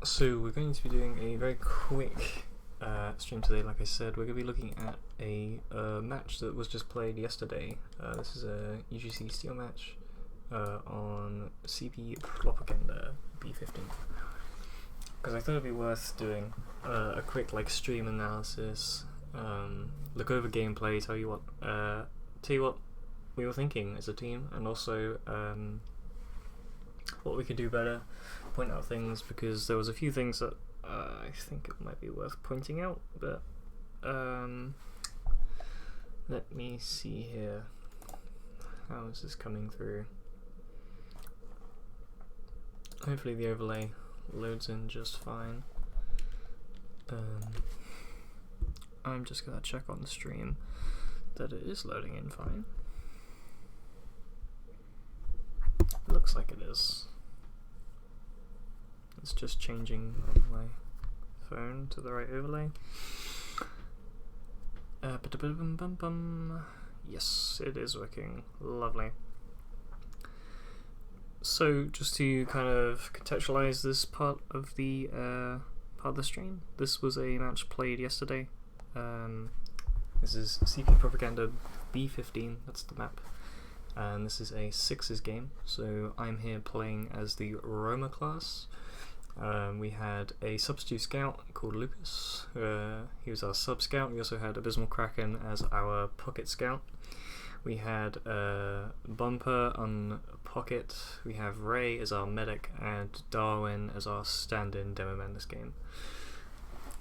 So we're going to be doing a very quick stream today. Like I said, we're going to be looking at a match that was just played yesterday. This is a UGC Steel match on CP Propaganda B15. Because I thought it'd be worth doing a quick stream analysis, look over gameplay, tell you what we were thinking as a team, and also what we could do better, point out things, because there was a few things that I think it might be worth pointing out, but let me see here. How is this coming through? Hopefully the overlay loads in just fine. I'm just gonna check on the stream that it is loading in fine. Looks like it is. It's just changing on my phone to the right overlay. Yes, it is working. Lovely. So, just to kind of contextualize this part of the stream, this was a match played yesterday. This is CP Propaganda B15. That's the map. And this is a sixes game, so I'm here playing as the Roma class. We had a substitute scout called Lucas. He was our sub scout. We also had Abysmal Kraken as our pocket scout. We had Bumper on pocket. We have Ray as our medic and DARWIN as our stand-in Demoman this game.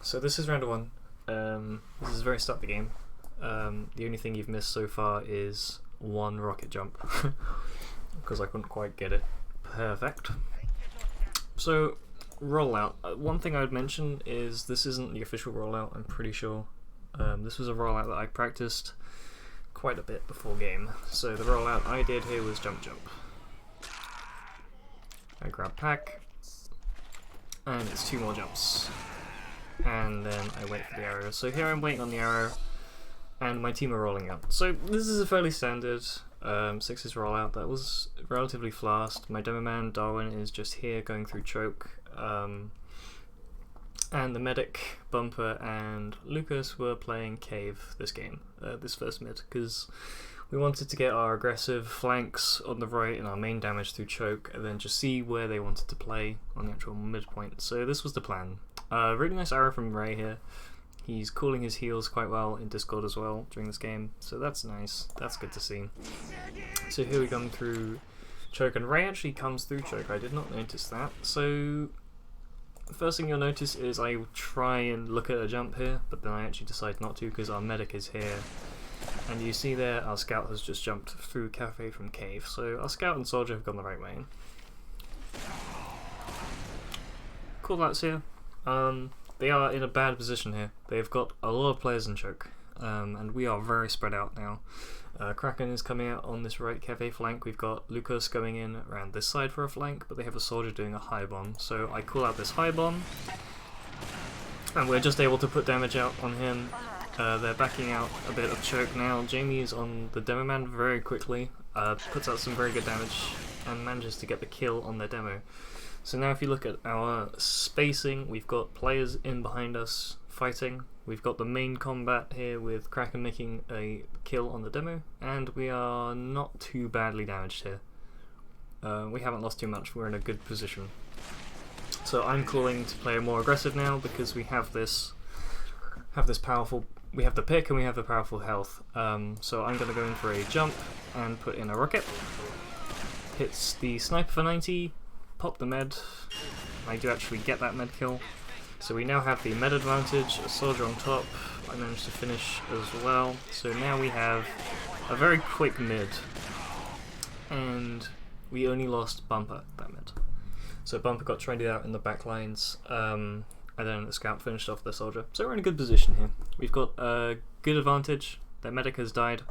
So this is round one. This is the very start of the game. The only thing you've missed so far is one rocket jump because I couldn't quite get it perfect. So rollout. One thing I would mention is this isn't the official rollout, I'm pretty sure. This was a rollout that I practiced quite a bit before game. So the rollout I did here was jump. I grab pack, and it's 2 more jumps. And then I wait for the arrow. So here I'm waiting on the arrow, and my team are rolling out. So this is a fairly standard sixes rollout that was relatively fast. My Demoman, DARWIN, is just here going through choke. And the medic, Bumper, and Lucas were playing cave this game, this first mid, because we wanted to get our aggressive flanks on the right and our main damage through choke, and then just see where they wanted to play on the actual midpoint. So this was the plan. Really nice arrow from Ray here. He's cooling his heals quite well in Discord as well during this game, so that's nice. That's good to see. So here we come through choke, and Ray actually comes through choke. I did not notice that. So the first thing you'll notice is I try and look at a jump here, but then I actually decide not to because our medic is here. And you see there, our scout has just jumped through cafe from cave. So our scout and soldier have gone the right way. Cool outs here. They are in a bad position here. They've got a lot of players in choke, and we are very spread out now. Kraken is coming out on this right cafe flank. We've got Lucas going in around this side for a flank, but they have a soldier doing a high bomb. So I call out this high bomb, and we're just able to put damage out on him. They're backing out a bit of choke now. Jamie is on the Demoman very quickly, puts out some very good damage, and manages to get the kill on their demo. So now if you look at our spacing, we've got players in behind us fighting. We've got the main combat here with Kraken making a kill on the demo, and we are not too badly damaged here. We haven't lost too much, we're in a good position. So I'm calling to play more aggressive now because we have this powerful, we have the pick and we have the powerful health. So I'm going to go in for a jump and put in a rocket. Hits the sniper for 90, pop the med. I do actually get that med kill. So we now have the med advantage, a soldier on top. I managed to finish as well. So now we have a very quick mid. And we only lost Bumper that mid. So Bumper got traded out in the back lines. And then the scout finished off the soldier. So we're in a good position here. We've got a good advantage. Their medic has died.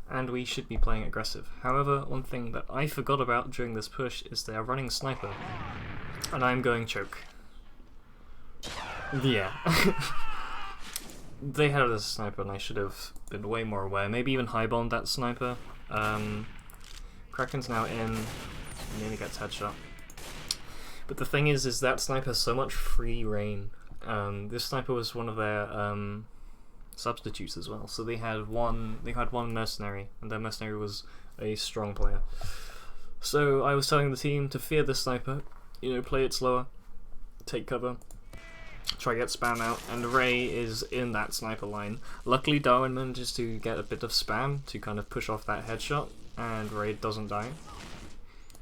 And we should be playing aggressive. However, one thing that I forgot about during this push is they are running sniper. And I'm going choke. Yeah. They had a sniper and I should have been way more aware. Maybe even high bombed that sniper. Kraken's now in. Nearly gets headshot. But the thing is that sniper has so much free reign. This sniper was one of their substitutes as well. So they had one mercenary, and their mercenary was a strong player. So I was telling the team to fear this sniper, you know, play it slower, take cover, try to get spam out, and Ray is in that sniper line. Luckily Darwin manages to get a bit of spam to kind of push off that headshot, and Ray doesn't die.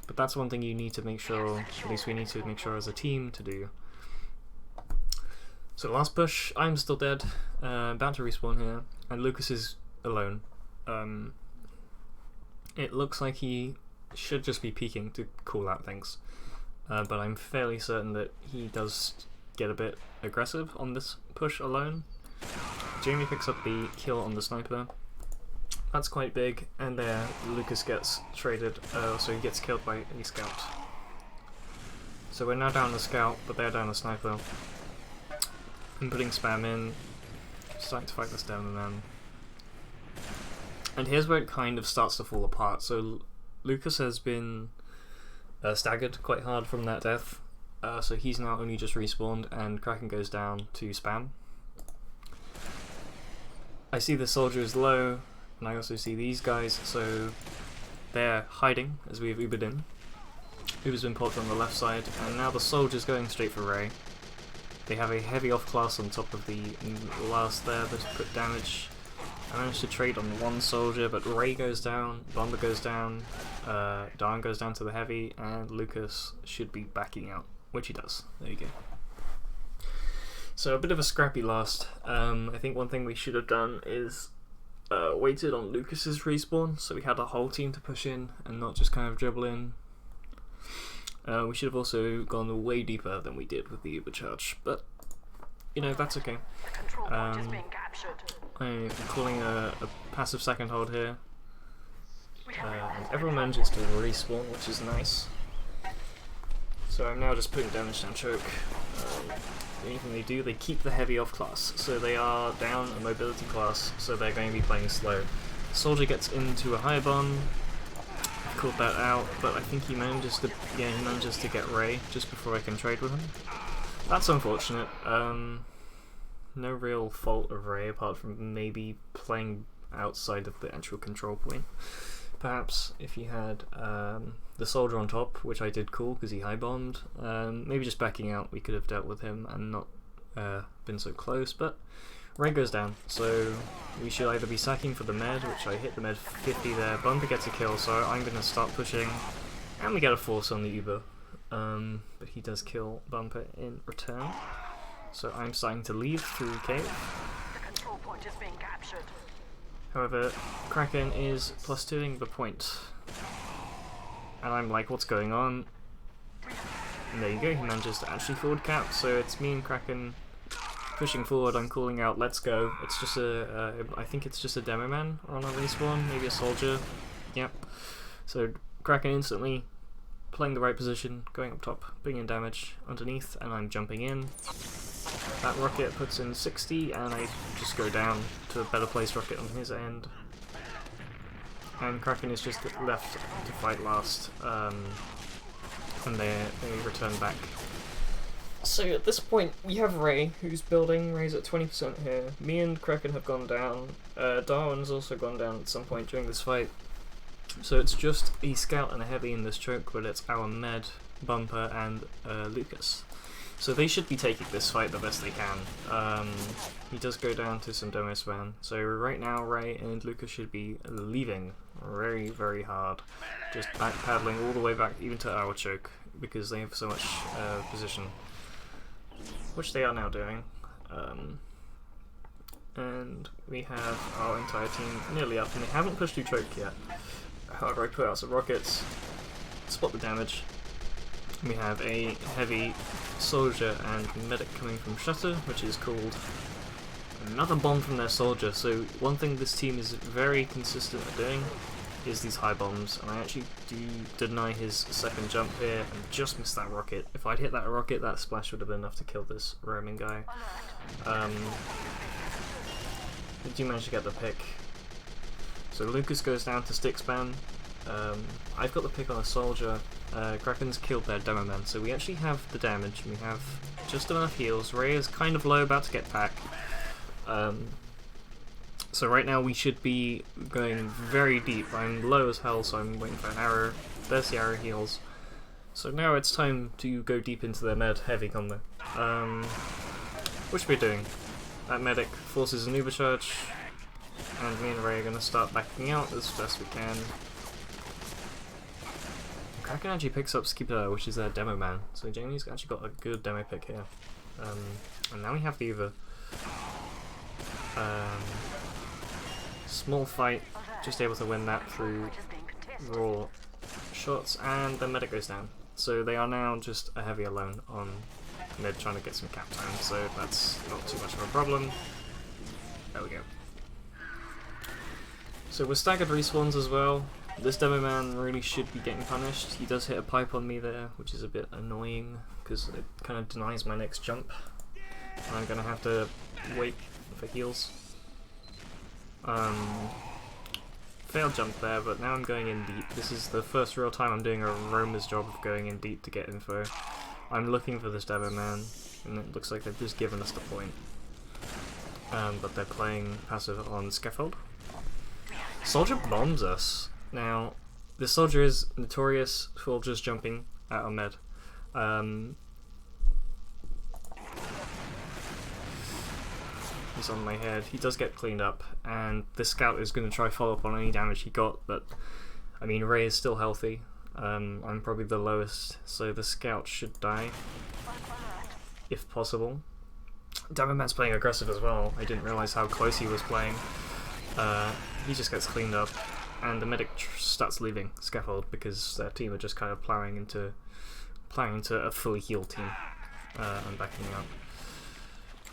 But that's one thing you need to make sure, at least we need to make sure as a team to do. So last push, I'm still dead, about to respawn here, and Lucas is alone. It looks like he should just be peeking to call out things, but I'm fairly certain that he does get a bit aggressive on this push alone. Jamie picks up the kill on the sniper. That's quite big, and there Lucas gets traded, so he gets killed by a scout. So we're now down the scout, but they're down the sniper. I'm putting spam in, starting to fight this Demoman. And here's where it kind of starts to fall apart. So Lucas has been staggered quite hard from that death, so he's now only just respawned, and Kraken goes down to spam. I see the soldier is low, and I also see these guys, so they're hiding as we've Ubered in. Uber's been popped on the left side, and now the soldier's going straight for Ray. They have a heavy off class on top of the last there that put damage. I managed to trade on one soldier, but Ray goes down, Bumber goes down, Darwin goes down to the heavy, and Lucas should be backing out, which he does. There you go. So a bit of a scrappy last. I think one thing we should have done is waited on Lucas's respawn, so we had a whole team to push in and not just kind of dribble in. We should have also gone way deeper than we did with the Uber charge, but you know, that's okay. I'm calling a passive second hold here. And everyone manages to respawn, which is nice. So I'm now just putting damage down choke. Anything they do, they keep the heavy off class, so they are down a mobility class, so they're going to be playing slow. The soldier gets into a high bomb, called that out, but I think he manages to get Ray just before I can trade with him. That's unfortunate. No real fault of Ray apart from maybe playing outside of the actual control point. Perhaps if he had the soldier on top, which I did call because he high bombed, maybe just backing out, we could have dealt with him and not been so close, but Ray goes down, so we should either be sacking for the med, which I hit the med 50 there. Bumper gets a kill, so I'm going to start pushing, and we get a force on the Uber, but he does kill Bumper in return. So I'm starting to leave through cave. The control point is being captured. However, Kraken is +2ing the point. And I'm like, what's going on? And there you go, he manages to actually forward cap, so it's me and Kraken pushing forward. I'm calling out, let's go. It's just I think it's just a Demoman on a respawn, maybe a soldier. Yep. So Kraken instantly playing the right position, going up top, bringing in damage underneath, and I'm jumping in. That rocket puts in 60, and I just go down to a better placed rocket on his end. And Kraken is just left to fight last, and they return back. So at this point, we have Ray, who's building. Ray's at 20% here. Me and Kraken have gone down. Darwin's also gone down at some point during this fight. So it's just a scout and a heavy in this choke, but it's our med, Bumper, and Lucas. So they should be taking this fight the best they can. He does go down to some demo spam. So right now, Ray and Lucas should be leaving very, very hard. Just backpedaling all the way back, even to our choke, because they have so much position. Which they are now doing. And we have our entire team nearly up, and they haven't pushed through choke yet. However, I put out some rockets, spot the damage. We have a heavy soldier and medic coming from Shutter, which is called another bomb from their soldier. So one thing this team is very consistent at doing is these high bombs, and I actually do deny his second jump here and just missed that rocket. If I'd hit that rocket, that splash would have been enough to kill this roaming guy. Did you manage to get the pick? So Lucas goes down to stick spam. I've got the pick on a soldier. Kraken's killed their Demoman, so we actually have the damage. We have just enough heals. Ray is kind of low, about to get back. So right now we should be going very deep. I'm low as hell, so I'm waiting for an arrow. There's the arrow heals. So now it's time to go deep into their med heavy combo. What should we be doing? That medic forces an uber charge, and me and Ray are going to start backing out as best we can. Kraken actually picks up Skipper, which is their demo man, so Jamie's actually got a good demo pick here. And now we have the Uber. Small fight, just able to win that through raw shots, and the medic goes down. So they are now just a heavy alone on mid, trying to get some cap time, so that's not too much of a problem. There we go. So we're staggered respawns as well. This demo man really should be getting punished. He does hit a pipe on me there, which is a bit annoying because it kind of denies my next jump. I'm gonna have to wait for heals. Failed jump there, but now I'm going in deep. This is the first real time I'm doing a roamer's job of going in deep to get info. I'm looking for this demo man, and it looks like they've just given us the point. But they're playing passive on scaffold. Soldier bombs us. Now, this soldier is notorious for just jumping out of med. He's on my head. He does get cleaned up, and this scout is going to try follow up on any damage he got, but I mean, Ray is still healthy. I'm probably the lowest, so the scout should die, if possible. Demoman's playing aggressive as well. I didn't realise how close he was playing. He just gets cleaned up, and the medic starts leaving scaffold because their team are just kind of plowing into a fully healed team and backing out.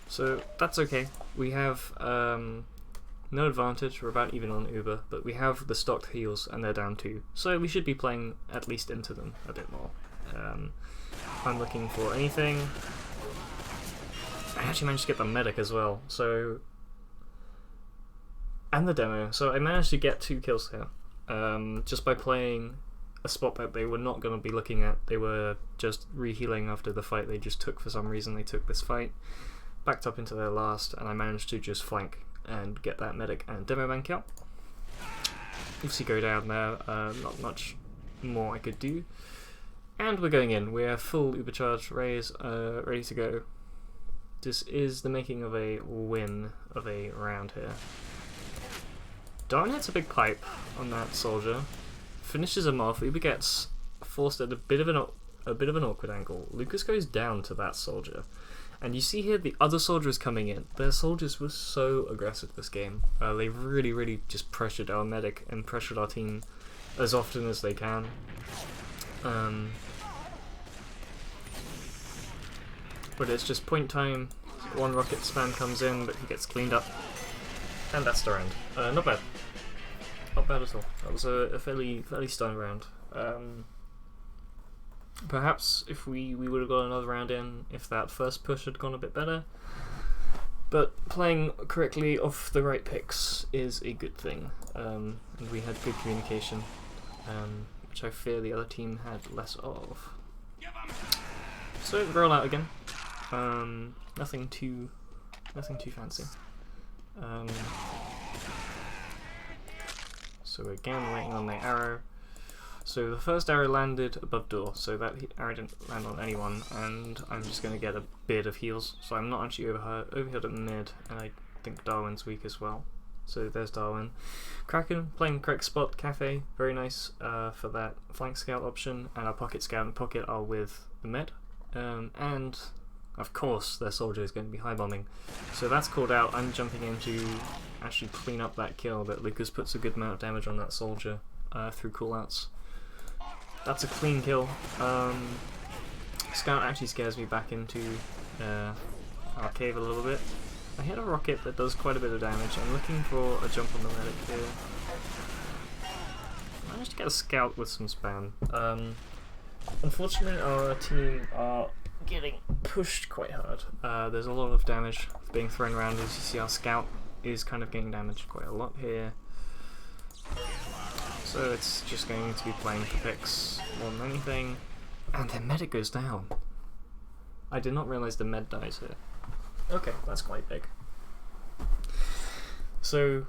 So that's okay. We have no advantage. We're about even on Uber, but we have the stocked heals and they're down 2. So we should be playing at least into them a bit more. I'm looking for anything. I actually managed to get the medic as well. So, and the demo. So I managed to get 2 kills here. Just by playing a spot that they were not going to be looking at. They were just re-healing after the fight they just took for some reason. They took this fight. Backed up into their last, and I managed to just flank and get that medic and demo man kill. Obviously go down there, not much more I could do. And we're going in. We have full uber charge, Rays ready to go. This is the making of a win of a round here. DARWIN hits a big pipe on that soldier, finishes him off. Uber gets forced at a bit of an awkward angle. Lucas goes down to that soldier. And you see here the other soldiers coming in. Their soldiers were so aggressive this game. They really just pressured our medic and pressured our team as often as they can. But it's just point time. One rocket spam comes in, but he gets cleaned up. And that's the round. Not bad. Not bad at all. That was a fairly stun round. Perhaps if we would have got another round in if that first push had gone a bit better. But playing correctly off the right picks is a good thing. And we had good communication, which I fear the other team had less of. So roll out again. Nothing too fancy. So again, waiting on the arrow. So the first arrow landed above door, so that arrow didn't land on anyone, and I'm just going to get a bit of heals. So I'm not actually overhealed at mid, and I think DARWIN's weak as well. So there's DARWIN. Kraken playing correct spot, cafe, very nice for that flank scout option, and our pocket scout and pocket are with the med. And of course their soldier is going to be high bombing. So that's called out. I'm jumping in to actually clean up that kill, but Lucas puts a good amount of damage on that soldier through callouts. That's a clean kill. Scout actually scares me back into our cave a little bit. I hit a rocket that does quite a bit of damage. I'm looking for a jump on the medic here. I managed to get a scout with some spam. Unfortunately, our team are getting pushed quite hard. There's a lot of damage being thrown around. As you see, our scout is kind of getting damaged quite a lot here. So it's just going to be playing for picks more than anything. And their medic goes down. I did not realise the med dies here. Okay, that's quite big. So,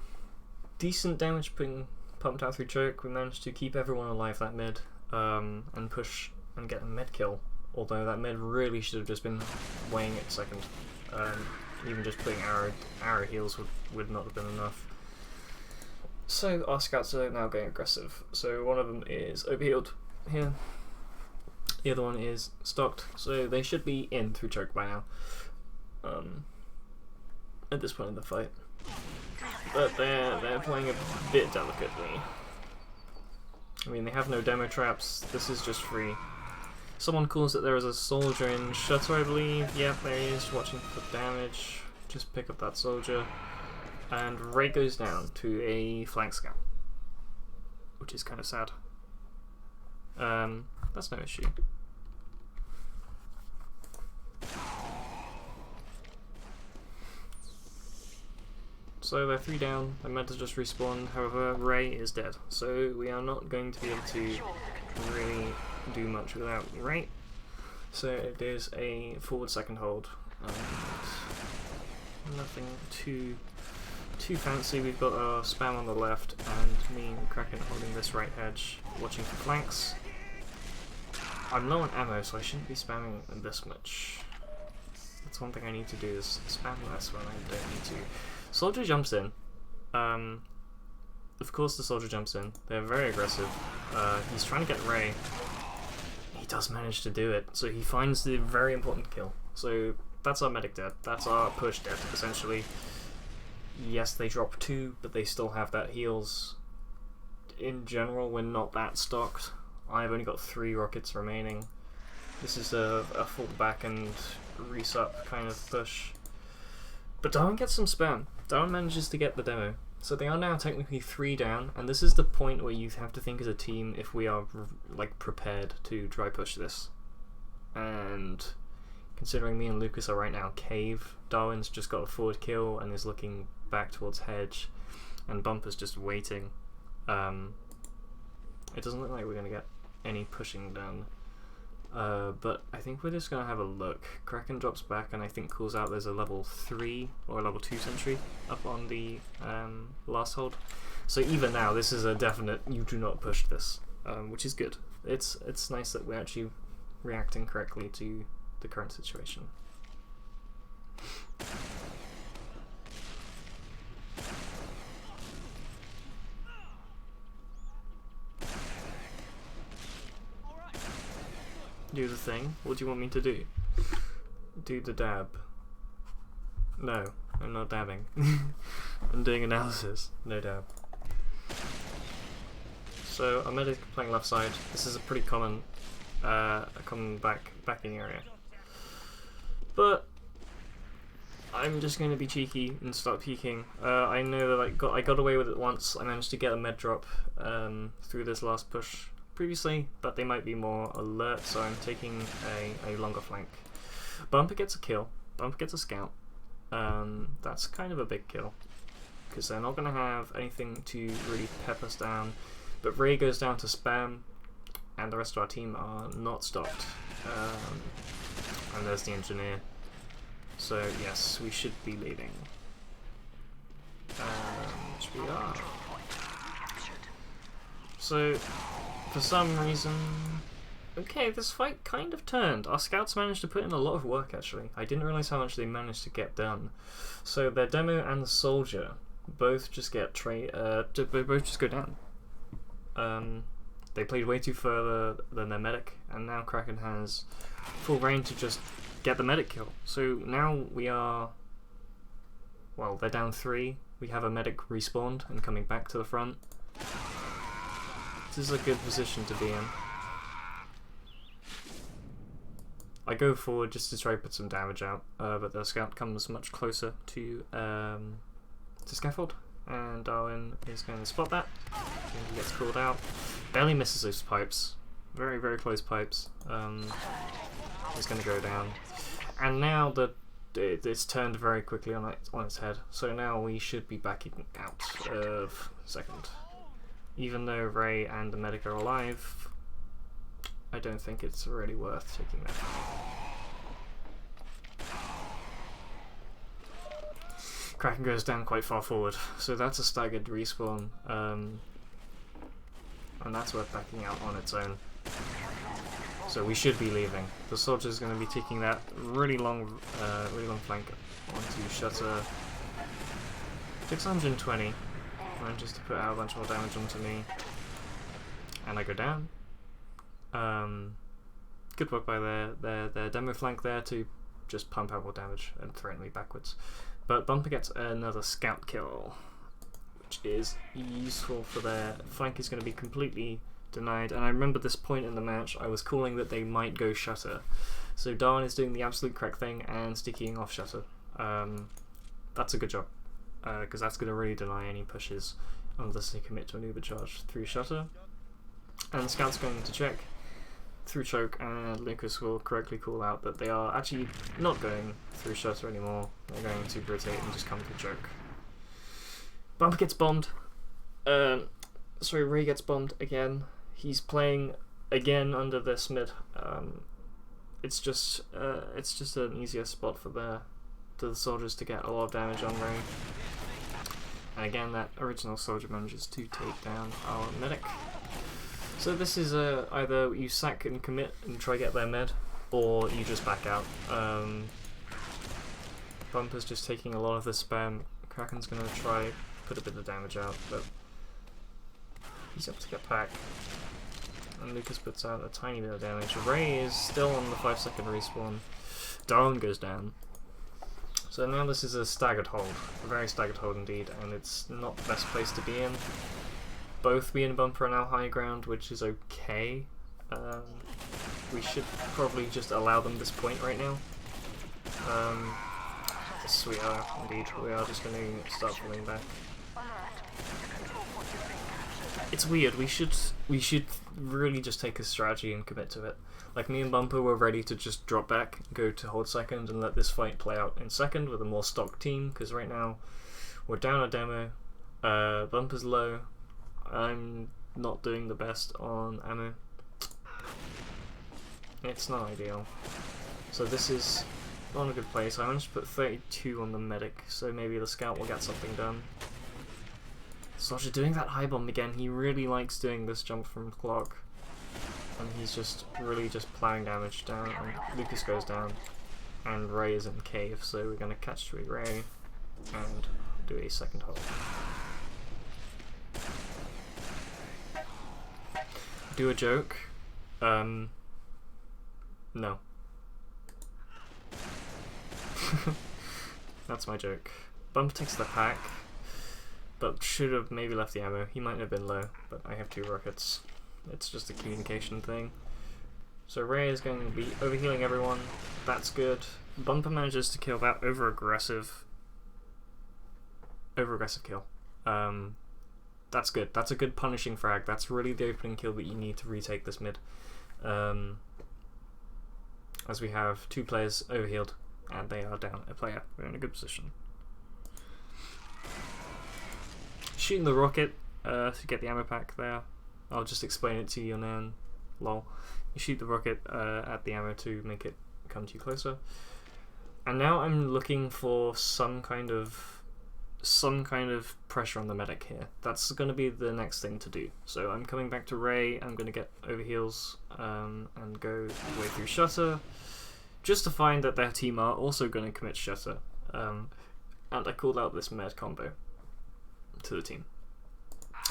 decent damage being pumped out through choke. We managed to keep everyone alive that mid, and push and get a med kill. Although that mid really should have just been weighing it second. Even just putting arrow heals would not have been enough. So our scouts are now going aggressive. So one of them is overhealed here. The other one is stocked. So they should be in through choke by now. At this point in the fight. But they're playing a bit delicately. I mean, they have no demo traps. This is just free. Someone calls that there is a soldier in Shutter, I believe. Yep, there he is, watching for damage. Just pick up that soldier. And Ray goes down to a flank scout. Which is kind of sad. That's no issue. So they're 3 down, they're meant to just respawn, however Ray is dead. So we are not going to be able to really do much without Ray. So it is a forward second hold. Nothing too fancy. We've got our spam on the left and me and Kraken holding this right edge, watching for flanks. I'm low on ammo, so I shouldn't be spamming this much. That's one thing I need to do, is spam less when I don't need to. Soldier jumps in. Of course the soldier jumps in. They're very aggressive. He's trying to get Ray. He does manage to do it, so he finds the very important kill. So that's our medic dead. That's our push dead, essentially. Yes, they drop 2, but they still have that heals. In general, we're not that stocked. I've only got 3 rockets remaining. This is a full back and resup kind of push. But DARWIN gets some spam. DARWIN manages to get the demo. So they are now technically 3 down, and this is the point where you have to think as a team if we are like prepared to try push this. And considering me and Lucas are right now cave, DARWIN's just got a forward kill and is looking back towards hedge, and Bumper's just waiting. It doesn't look like we're going to get any pushing done. But I think we're just going to have a look. Kraken drops back and I think calls out there's a level 3 or a level 2 sentry up on the last hold. So even now this is a definite you do not push this, which is good. It's nice that we're actually reacting correctly to the current situation. Do the thing. What do you want me to do? Do the dab. No, I'm not dabbing. I'm doing analysis. No dab. So a medic playing left side. This is a pretty common, backing area. But I'm just going to be cheeky and start peeking. I know that I got away with it once. I managed to get a med drop through this last push previously, but they might be more alert, so I'm taking a longer flank. Bumper gets a kill. Bumper gets a scout. That's kind of a big kill, because they're not going to have anything to really pep us down. But Ray goes down to spam, and the rest of our team are not stopped. And there's the engineer. So yes, we should be leaving. Which we are. So, for some reason... Okay, this fight kind of turned. Our scouts managed to put in a lot of work, actually. I didn't realise how much they managed to get done. So their demo and the soldier both just get both just go down. They played way too further than their medic, and now Kraken has full reign to just get the medic kill. So now we are... Well, they're down 3. We have a medic respawned and coming back to the front. This is a good position to be in. I go forward just to try to put some damage out, but the scout comes much closer to scaffold, and DARWIN is going to spot that. And he gets called out. Barely misses those pipes. Very, very close pipes. He's going to go down. And now it's turned very quickly on its head. So now we should be backing out of second. even though Ray and the medic are alive, I don't think it's really worth taking that. Kraken goes down quite far forward, so that's a staggered respawn, and that's worth backing out on its own. So we should be leaving. The soldier's going to be taking that really long flank onto Shutter. 620 manages to put out a bunch more damage onto me, and I go down. Good work by their demo flank there to just pump out more damage and threaten me backwards. But Bumper gets another scout kill, which is useful for their flank is going to be completely denied. And I remember this point in the match I was calling that they might go Shutter. So Darwin is doing the absolute correct thing and sticking off Shutter. That's a good job, because that's going to really deny any pushes unless they commit to an uber charge through Shutter. And the scout's going to check through choke, and Lucas will correctly call out that they are actually not going through Shutter anymore. They're going to rotate and just come through choke. Bumper gets bombed. Sorry, Ray gets bombed again. He's playing again under this mid. It's just an easier spot for the soldiers to get a lot of damage on Ray. And again, that original soldier manages to take down our medic. So this is either you sack and commit and try get their med, or you just back out. Bumper's just taking a lot of the spam. Kraken's going to try put a bit of damage out, but he's up to get back. And Lucas puts out a tiny bit of damage. Ray is still on the 5-second respawn. Darwin goes down. So now this is a staggered hold, a very staggered hold indeed, and it's not the best place to be in. Both me and Bumper are now high ground, which is okay. We should probably just allow them this point right now. Yes, we are indeed. We are just going to start falling back. It's weird. We should really just take a strategy and commit to it. Like me and Bumper were ready to just drop back, go to hold second, and let this fight play out in second with a more stock team. Because right now we're down a demo. Bumper's low. I'm not doing the best on ammo. It's not ideal. So this is not in a good place. I managed to put 32 on the medic, so maybe the scout will get something done. Soldier doing that high bomb again. He really likes doing this jump from clock. And he's just really just plowing damage down, and Lucas goes down. And Ray is in the cave, so we're going to catch Ray and do a second hold. Do a joke. No. That's my joke. Bumper takes the pack, but should have maybe left the ammo. He might have been low, but I have 2 rockets. It's just a communication thing. So Ray is going to be overhealing everyone. That's good. Bumper manages to kill that over-aggressive kill. That's good. That's a good punishing frag. That's really the opening kill that you need to retake this mid. As we have 2 players overhealed, and they are down a player. We're in a good position. Shooting the rocket to get the ammo pack there. I'll just explain it to you now. Lol. You shoot the rocket at the ammo to make it come to you closer. And now I'm looking for some kind of pressure on the medic here. That's going to be the next thing to do. So I'm coming back to Ray. I'm going to get overheals and go way through Shutter, just to find that their team are also going to commit Shutter. And I called out this med combo to the team.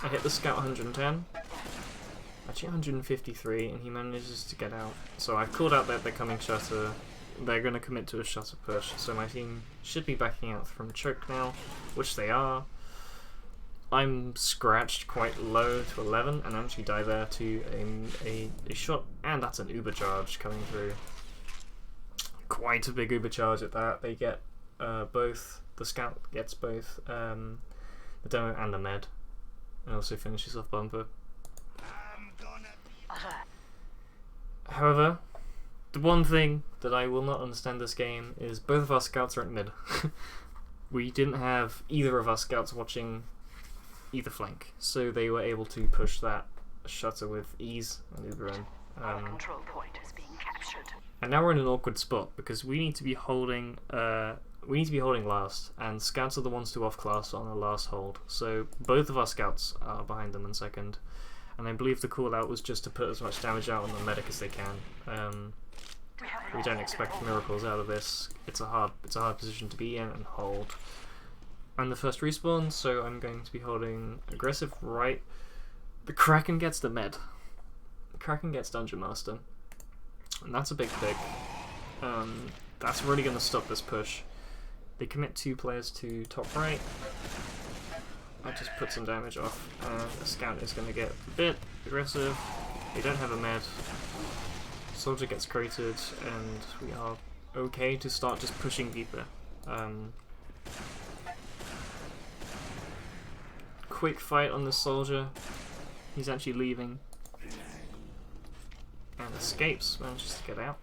I hit the scout 110, actually 153, and he manages to get out. So I've called out that they're coming Shutter. They're going to commit to a Shutter push, so my team should be backing out from choke now, which they are. I'm scratched quite low to 11, and I actually die there to a shot, and that's an uber charge coming through. Quite a big uber charge at that. They get both, the scout gets both the demo and the med, and also finishes off Bumper. However, the one thing that I will not understand this game is both of our scouts are at mid. We didn't have either of our scouts watching either flank, so they were able to push that shutter with ease and Uber in. Our control point is being captured. And now we're in an awkward spot because we need to be holding last, and scouts are the ones to off class on the last hold. So both of our scouts are behind them in second, and I believe the call out was just to put as much damage out on the medic as they can. We don't expect miracles out of this. It's a hard position to be in and hold. I'm the first respawn, so I'm going to be holding aggressive right. The Kraken gets the med. The Kraken gets Dungeon Master. And that's a big pick. That's really going to stop this push. They commit 2 players to top right. I just put some damage off, and the scout is going to get a bit aggressive. They don't have a med. Soldier gets created, and we are okay to start just pushing deeper. Quick fight on the soldier. He's actually leaving. And escapes, manages to get out.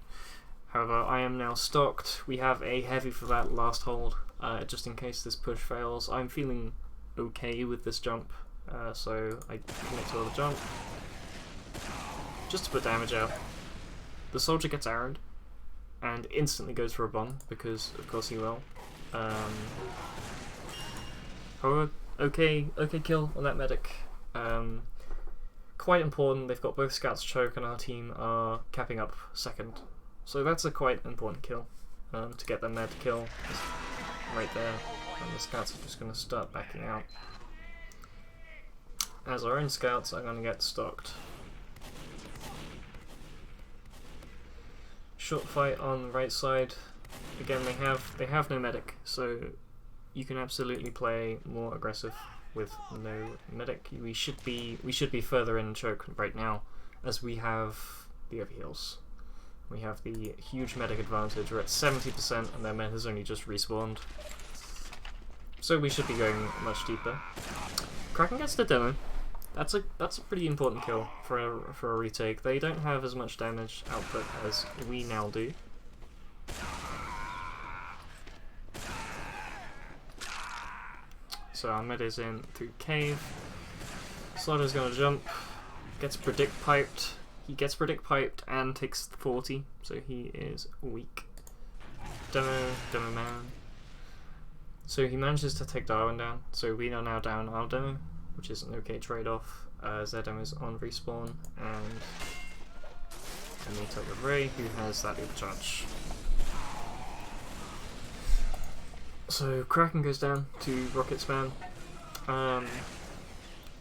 However, I am now stocked. We have a heavy for that last hold, just in case this push fails. I'm feeling okay with this jump, so I commit to the jump, just to put damage out. The soldier gets arrowed, and instantly goes for a bomb, because of course he will. However, okay kill on that medic. Quite important, they've got both scouts choke and our team are capping up second. So that's a quite important kill, to get them there to kill right there, and the scouts are just going to start backing out. As our own scouts are going to get stocked. Short fight on the right side. Again, they have no medic, so you can absolutely play more aggressive with no medic. We should be further in choke right now, as we have the overheals. We have the huge medic advantage. We're at 70% and their med has only just respawned. So we should be going much deeper. Kraken gets the demo. That's a pretty important kill for a retake. They don't have as much damage output as we now do. So our med is in through cave. Slaughter's gonna jump. Gets predict piped. He gets predict piped and takes 40, so he is weak. Demoman. So he manages to take Darwin down. So we are now down our demo, which is an okay trade-off. Zedem is on respawn, and we take with Ray, who has that overcharge. So Kraken goes down to rocket spam.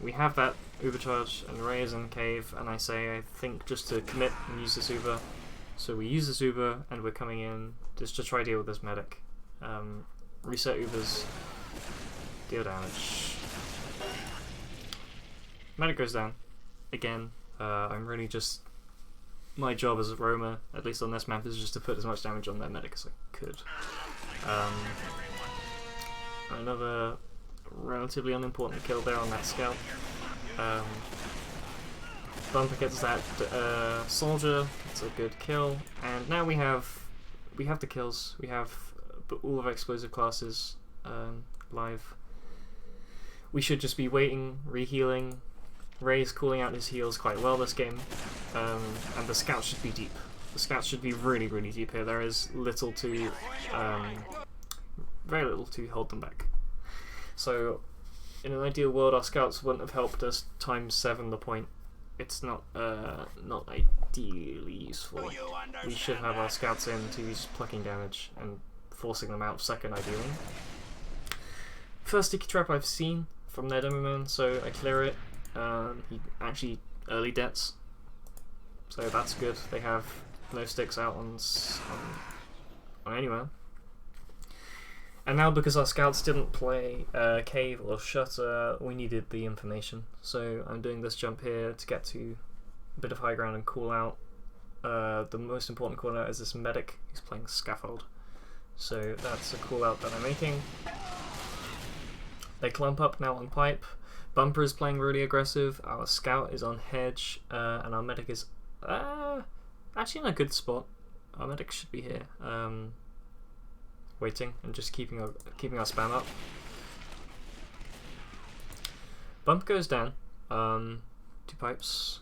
We have that overcharge, and Ray is in cave, and I think just to commit and use this Uber. So we use this Uber, and we're coming in just to try to deal with this medic. Reset Ubers, deal damage. Medic goes down. Again, I'm really just... my job as a roamer, at least on this map, is just to put as much damage on their medic as I could. Another relatively unimportant kill there on that scout. Bumper gets that soldier. It's a good kill, and now we have the kills. We have all of our explosive classes live. We should just be waiting, rehealing. Ray's calling out his heals quite well this game, and the scouts should be deep. The scouts should be really, really deep here. There is little to, very little to hold them back. So, in an ideal world, our scouts wouldn't have helped us times 7 the point. It's not ideally useful. We should have our scouts in to use plucking damage and forcing them out second, ideally. First sticky trap I've seen from their Demoman, so I clear it. He actually early debts, so that's good. They have no sticks out on anywhere. And now, because our scouts didn't play cave or shutter, we needed the information. So I'm doing this jump here to get to a bit of high ground and call out. The most important call out is this medic who's playing scaffold. So that's a call out that I'm making. They clump up now on pipe. Bumper is playing really aggressive. Our scout is on hedge, and our medic is actually in a good spot. Our medic should be here. Waiting and just keeping our spam up. Bump goes down. 2 pipes,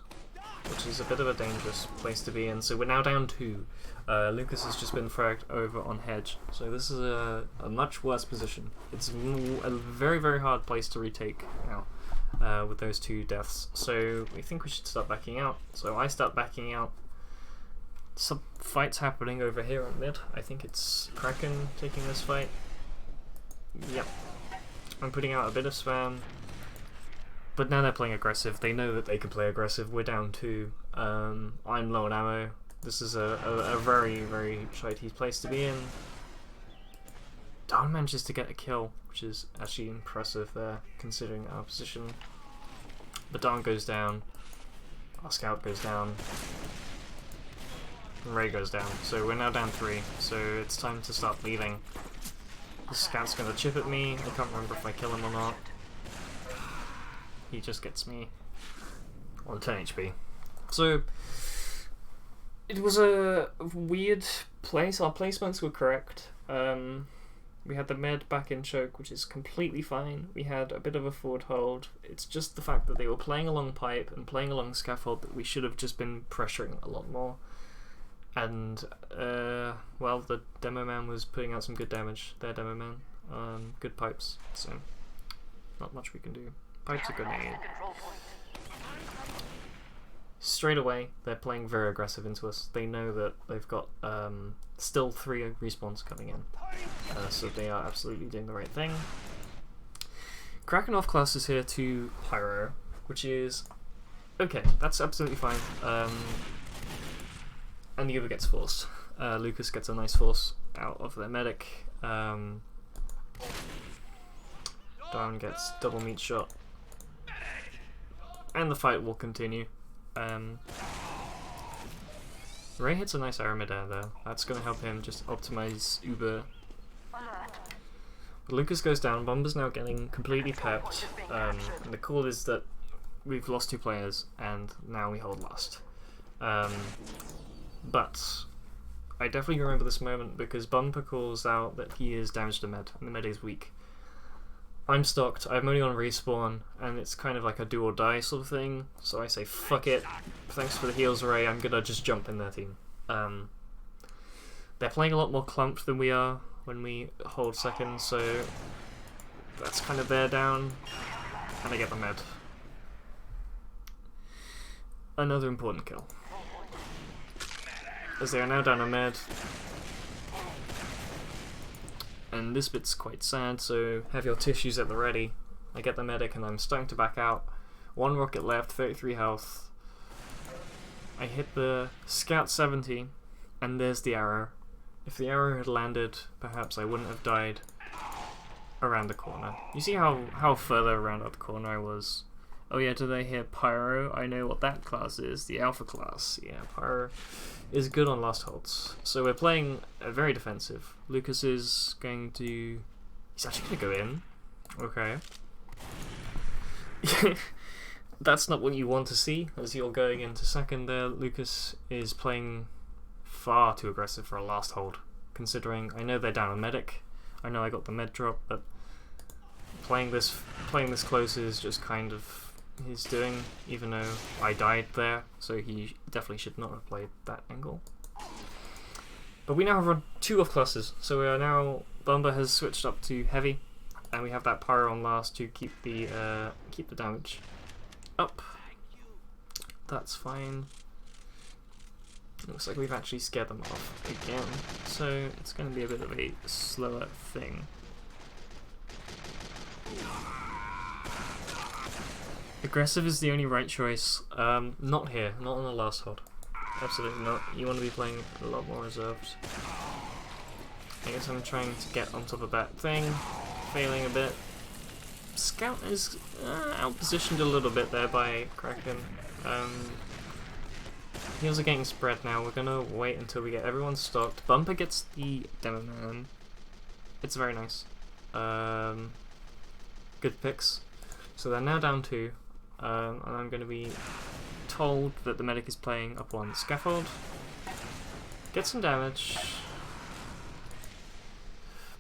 which is a bit of a dangerous place to be in. So we're now down 2. Lucas has just been fragged over on hedge, so this is a much worse position. It's a very, very hard place to retake now with those 2 deaths. So we think we should start backing out. So I start backing out. Some fights happening over here on mid. I think it's Kraken taking this fight. Yep. I'm putting out a bit of spam. But now they're playing aggressive. They know that they can play aggressive. We're down 2. I'm low on ammo. This is a very, very shitey place to be in. Darwin manages to get a kill, which is actually impressive there, considering our position. But Darwin goes down. Our scout goes down. And Ray goes down. So we're now down 3. So it's time to start leaving. The scout's gonna chip at me. I can't remember if I kill him or not. He just gets me on 10 HP. So it was a weird place. Our placements were correct. We had the med back in choke, which is completely fine. We had a bit of a forward hold. It's just the fact that they were playing along pipe and playing along scaffold that we should have just been pressuring a lot more. And well, the Demoman was putting out some good damage. Their Demoman, good pipes. So not much we can do. Pipes are grenade. Straight away, they're playing very aggressive into us. They know that they've got still 3 respawns coming in, so they are absolutely doing the right thing. Kraken off class is here to Pyro, which is okay. That's absolutely fine. And the other gets forced. Lucas gets a nice force out of their medic. Darwin gets double meat shot. And the fight will continue. Ray hits a nice arrow mid-air though. That's going to help him just optimize Uber. But Lucas goes down. Bumber's now getting completely pepped. And the call is that we've lost 2 players and now we hold last. But I definitely remember this moment because Bumper calls out that he is damaged to med and the med is weak. I'm stocked, I'm only on respawn, and it's kind of like a do or die sort of thing, so I say fuck it, thanks for the heals Ray, I'm gonna just jump in their team. They're playing a lot more clumped than we are when we hold second, so that's kind of their down, and I get the med. Another important kill. As they are now down a med. And this bit's quite sad, so have your tissues at the ready. I get the medic and I'm starting to back out. 1 rocket left, 33 health. I hit the scout 70, and there's the arrow. If the arrow had landed, perhaps I wouldn't have died around the corner. You see how further around the corner I was? Oh yeah, did I hear Pyro? I know what that class is, the Alpha class. Yeah, Pyro is good on last holds. So we're playing very defensive. Lucas is going to... He's actually going to go in. Okay. That's not what you want to see as you're going into second there. Lucas is playing far too aggressive for a last hold, considering I know they're down a medic. I know I got the med drop, but playing this close is just kind of his doing, even though I died there, so he definitely should not have played that angle. But we now have run 2 off classes, so we are now... Bumber has switched up to heavy, and we have that pyro on last to keep the damage up. That's fine. Looks like we've actually scared them off again, so it's going to be a bit of a slower thing. Aggressive is the only right choice. Not here, not on the last hold. Absolutely not. You want to be playing a lot more reserved. I guess I'm trying to get on top of that thing, failing a bit. Scout is outpositioned a little bit there by Kraken. Heals are getting spread now. We're gonna wait until we get everyone stocked. Bumper gets the Demoman. It's very nice. Good picks. So they're now down 2. And I'm going to be told that the medic is playing up on scaffold. Get some damage.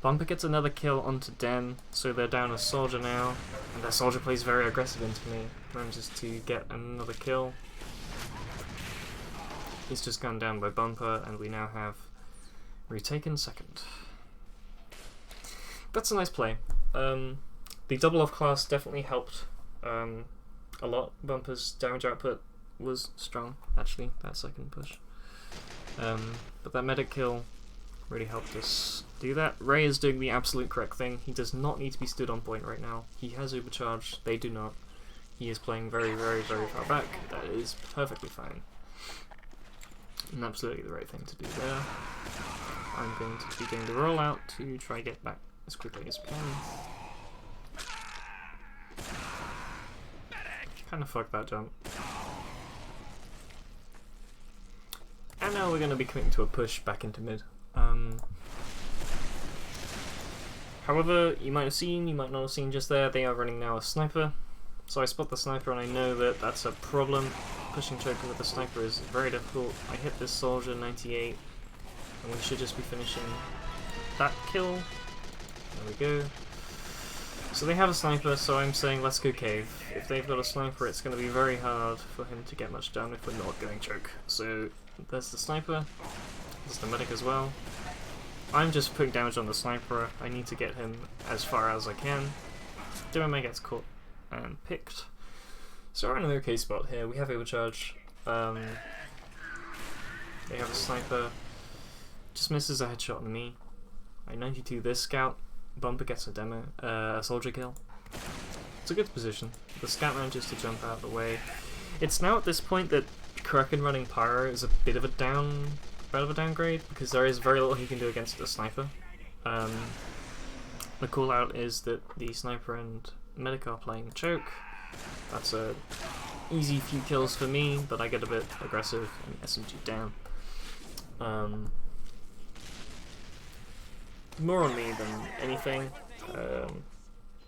Bumper gets another kill onto Den, so they're down a soldier now, and their soldier plays very aggressive into me, manages to get another kill. He's just gone down by Bumper, and we now have retaken second. That's a nice play. The double off class definitely helped a lot. Bumper's damage output was strong, actually, that second push. But that medic kill really helped us do that. Ray is doing the absolute correct thing. He does not need to be stood on point right now. He has overcharge, they do not. He is playing very, very, very far back. That is perfectly fine. And absolutely the right thing to do there. I'm going to be doing the rollout to try and get back as quickly as we can. Kind of fucked that jump. And now we're going to be committing to a push back into mid. However, you might have seen, you might not have seen just there, they are running now a sniper. So I spot the sniper and I know that that's a problem. Pushing choker with the sniper is very difficult. I hit this soldier, 98, and we should just be finishing that kill. There we go. So they have a sniper, so I'm saying let's go cave. If they've got a sniper, it's going to be very hard for him to get much done if we're not going choke. So there's the sniper, there's the medic as well. I'm just putting damage on the sniper. I need to get him as far as I can. Demoman gets caught and picked. So we're in an okay spot here. We have overcharge. They have a sniper. Just misses a headshot on me. I 92 this scout. Bumper gets a soldier kill. It's a good position. The scout manages to jump out of the way. It's now at this point that Kraken running Pyro is a bit of a downgrade because there is very little he can do against the sniper. The call out is that the sniper and medic are playing choke. That's a easy few kills for me, but I get a bit aggressive and SMG down. More on me than anything.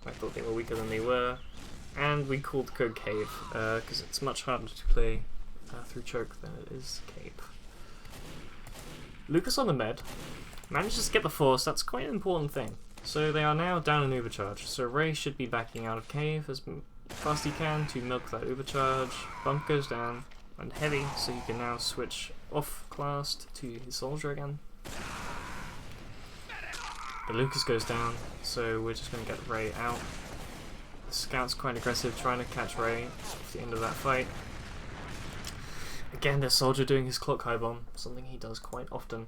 I thought they were weaker than they were, and we called code cave because it's much harder to play through choke than it is cape. Lucas on the med manages to get the force. That's quite an important thing. So they are now down in overcharge. So Ray should be backing out of cave as fast as he can to milk that overcharge. Bump goes down and heavy, so he can now switch off class to his soldier again. But Lucas goes down, so we're just going to get Ray out. The scout's quite aggressive, trying to catch Ray at the end of that fight. Again, the soldier doing his clock high bomb, something he does quite often.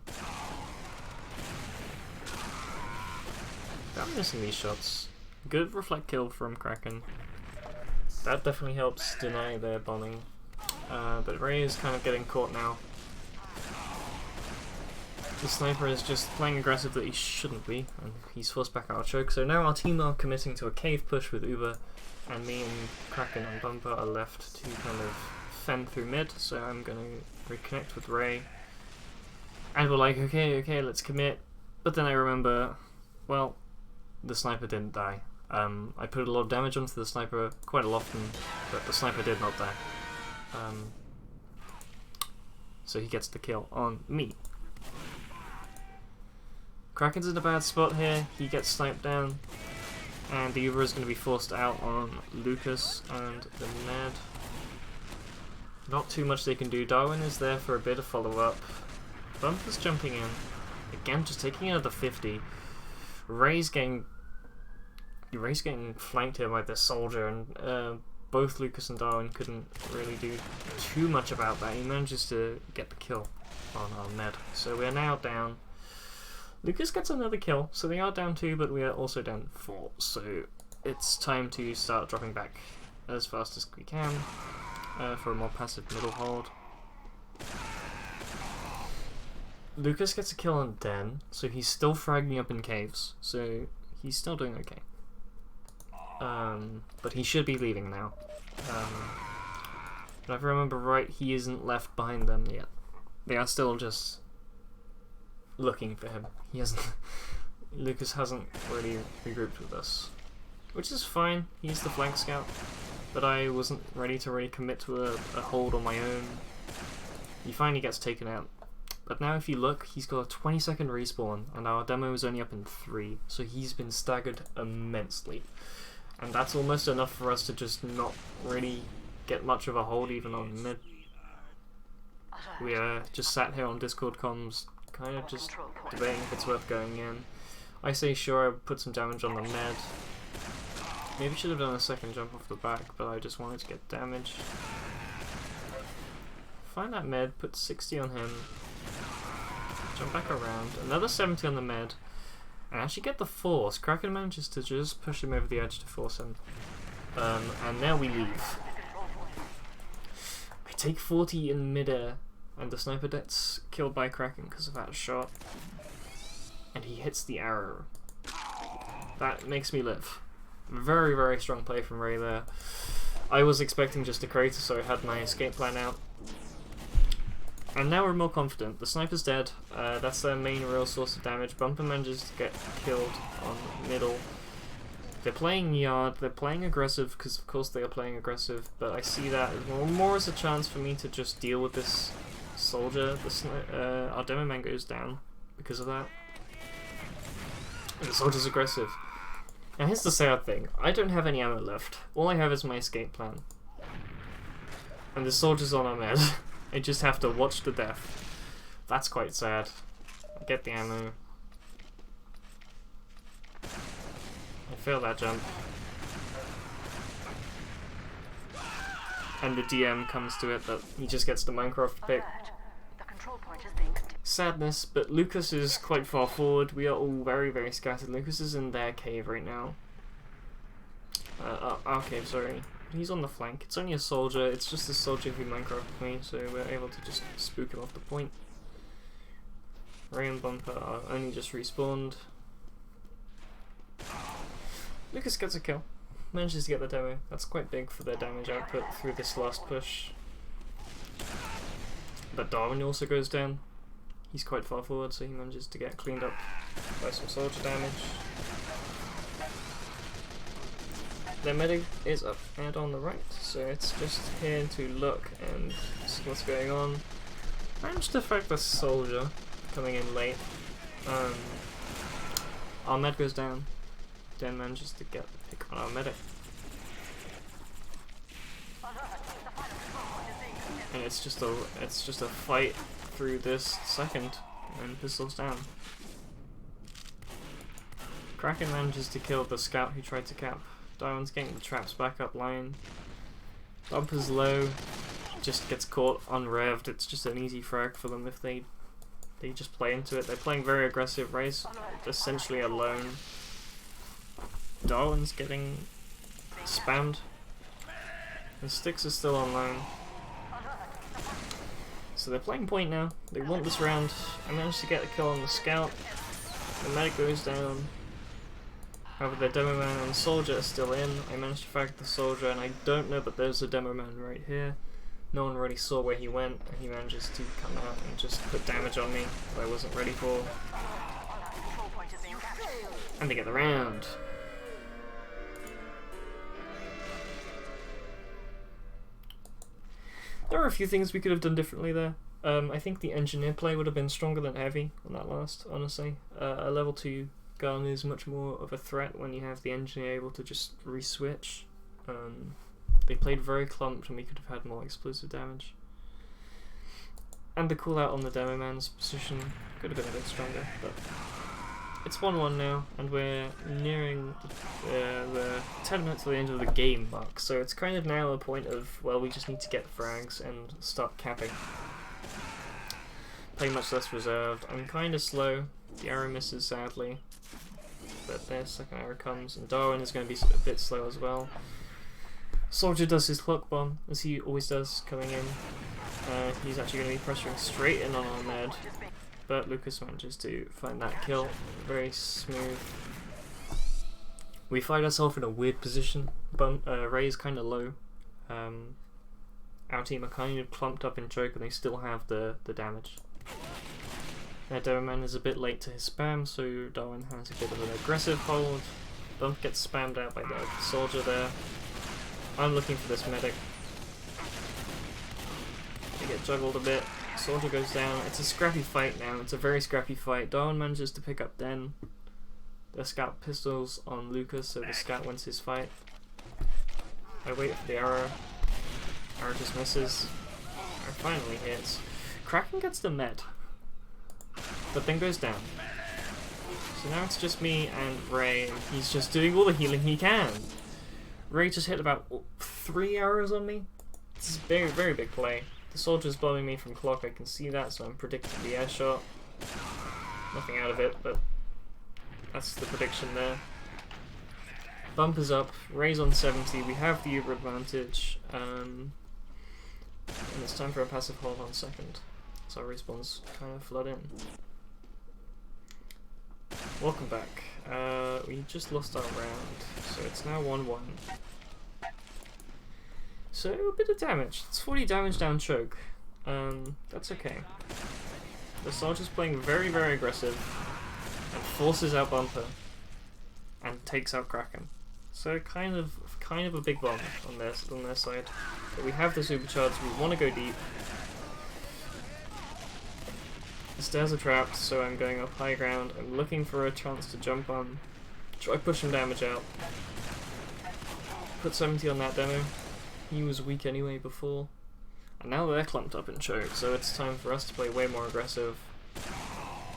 I'm missing these shots. Good reflect kill from Kraken. That definitely helps deny their bombing. But Ray is kind of getting caught now. The sniper is just playing aggressive that he shouldn't be, and he's forced back out of choke. So now our team are committing to a cave push with Uber, and me and Kraken and Bumper are left to kind of fend through mid. So I'm going to reconnect with Ray. And we're like, okay, let's commit. But then I remember, well, the sniper didn't die. I put a lot of damage onto the sniper quite often, but the sniper did not die. So he gets the kill on me. Kraken's in a bad spot here, he gets sniped down, and the Uber is going to be forced out on Lucas and the Ned. Not too much they can do. Darwin is there for a bit of follow-up. Bumper's jumping in. Again, just taking out the 50. Ray's getting flanked here by this soldier, and both Lucas and Darwin couldn't really do too much about that. He manages to get the kill on our Ned. So we are now down. Lucas gets another kill, so they are down 2, but we are also down 4. So it's time to start dropping back as fast as we can for a more passive middle hold. Lucas gets a kill on Den, so he's still fragging up in caves, so he's still doing okay. But he should be leaving now. But if I remember right, he isn't left behind them yet. They are still just looking for him. He hasn't. Lucas hasn't really regrouped with us, which is fine. He's the flank scout, but I wasn't ready to really commit to a hold on my own. He finally gets taken out. But now if you look, he's got a 20-second respawn, and our demo is only up in 3, so he's been staggered immensely. And that's almost enough for us to just not really get much of a hold even on mid. We just sat here on Discord comms, kind of just debating if it's worth going in. I say sure, I put some damage on the med. Maybe should have done a second jump off the back, but I just wanted to get damage. Find that med, put 60 on him. Jump back around, another 70 on the med, and actually get the force. Kraken manages to just push him over the edge to force him. And now we leave. I take 40 in midair, and the sniper gets killed by Kraken because of that shot. And he hits the arrow. That makes me live. Very, very strong play from Ray there. I was expecting just a crater, so I had my escape plan out. And now we're more confident. The sniper's dead. That's their main real source of damage. Bumper manages to get killed on middle. They're playing yard. They're playing aggressive because of course they are playing aggressive. But I see that more as a chance for me to just deal with this soldier. Our Demoman goes down because of that. And the soldier's aggressive. Now here's the sad thing. I don't have any ammo left. All I have is my escape plan. And the soldier's on our med. I just have to watch the death. That's quite sad. Get the ammo. I fail that jump. And the DM comes to it that he just gets the Minecraft pick. Sadness, but Lucas is quite far forward. We are all very, very scattered. Lucas is in their cave right now. Our cave, sorry. He's on the flank. It's only a soldier. It's just a soldier who Minecrafted me, so we're able to just spook him off the point. Ray and Bumper are only just respawned. Lucas gets a kill. Manages to get the demo. That's quite big for their damage output through this last push. But Darwin also goes down. He's quite far forward, so he manages to get cleaned up by some soldier damage. Their medic is up and on the right, so it's just here to look and see what's going on. Managed to affect the soldier coming in late. Our med goes down. Dan manages to get the pick on our medic. And it's just a fight through this second, and pistols down. Kraken manages to kill the scout who tried to cap. Darwin's getting the traps back up line. Bumper's low, just gets caught unrevved. It's just an easy frag for them if they just play into it. They're playing very aggressive. Ray's essentially alone. Darwin's getting spammed. And Styx is still online. So they're playing point now. They want this round. I managed to get a kill on the scout. The medic goes down. However, the Demoman and the soldier are still in. I managed to frag the soldier, and I don't know, but there's a Demoman right here. No one really saw where he went, and he manages to come out and just put damage on me that I wasn't ready for. And they get the round. There are a few things we could have done differently there. I think the engineer play would have been stronger than heavy on that last, honestly. A level 2 gun is much more of a threat when you have the engineer able to just re-switch. They played very clumped and we could have had more explosive damage. And the cooldown on the Demoman's position could have been a bit stronger, but it's 1-1 now, and we're nearing the 10 minutes to the end of the game mark, so it's kind of now a point of, well, we just need to get frags and start capping. Play much less reserved. I'm kind of slow. The arrow misses, sadly. But their second arrow comes, and Darwin is going to be a bit slow as well. Soldier does his clock bomb, as he always does, coming in. He's actually going to be pressuring straight in on our med, but Lucas manages to find that kill. Very smooth. We find ourselves in a weird position. Ray's kind of low. Our team are kind of clumped up in choke, and they still have the damage. Demoman is a bit late to his spam, so Darwin has a bit of an aggressive hold. Bump gets spammed out by the soldier there. I'm looking for this medic. They get juggled a bit. Soldier goes down. It's a scrappy fight now. It's a very scrappy fight. Darwin manages to pick up Den. The scout pistols on Lucas, so the scout wins his fight. I wait for the arrow. Arrow just misses. Arrow finally hits. Kraken gets the med, but then goes down. So now it's just me and Ray, and he's just doing all the healing he can. Ray just hit about 3 arrows on me. This is a very, very big play. The soldier's bombing me from clock, I can see that, so I'm predicting the air shot. Nothing out of it, but that's the prediction there. Bumper's up, Ray's on 70, we have the Uber advantage, and it's time for a passive hold on second. So our respawns kind of flood in. Welcome back. We just lost our round, so it's now 1-1. So a bit of damage. It's 40 damage down choke. That's okay. The soldier's playing very, very aggressive and forces out Bumper and takes out Kraken. So kind of a big bomb on their side. But we have the supercharge. We want to go deep. The stairs are trapped, so I'm going up high ground. I'm looking for a chance to jump on. Try push some damage out. Put 70 on that demo. He was weak anyway before. And now they're clumped up in choke, so it's time for us to play way more aggressive.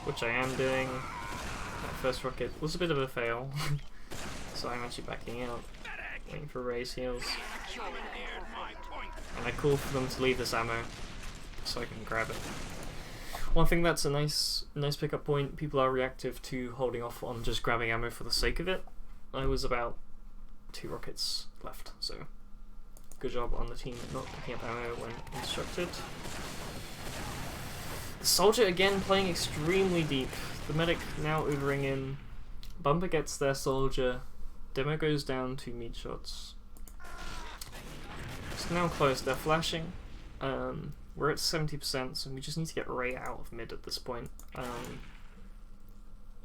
Which I am doing. That first rocket was a bit of a fail. So I'm actually backing out. Waiting for Ray's heals. And I call for them to leave this ammo so I can grab it. One thing that's a nice pickup point, people are reactive to holding off on just grabbing ammo for the sake of it. I was about 2 rockets left, so good job on the team not picking up ammo when instructed. The soldier again playing extremely deep. The medic now Ubering in. Bumper gets their soldier. Demo goes down to meat shots. It's now close, they're flashing. We're at 70%, so we just need to get Ray out of mid at this point.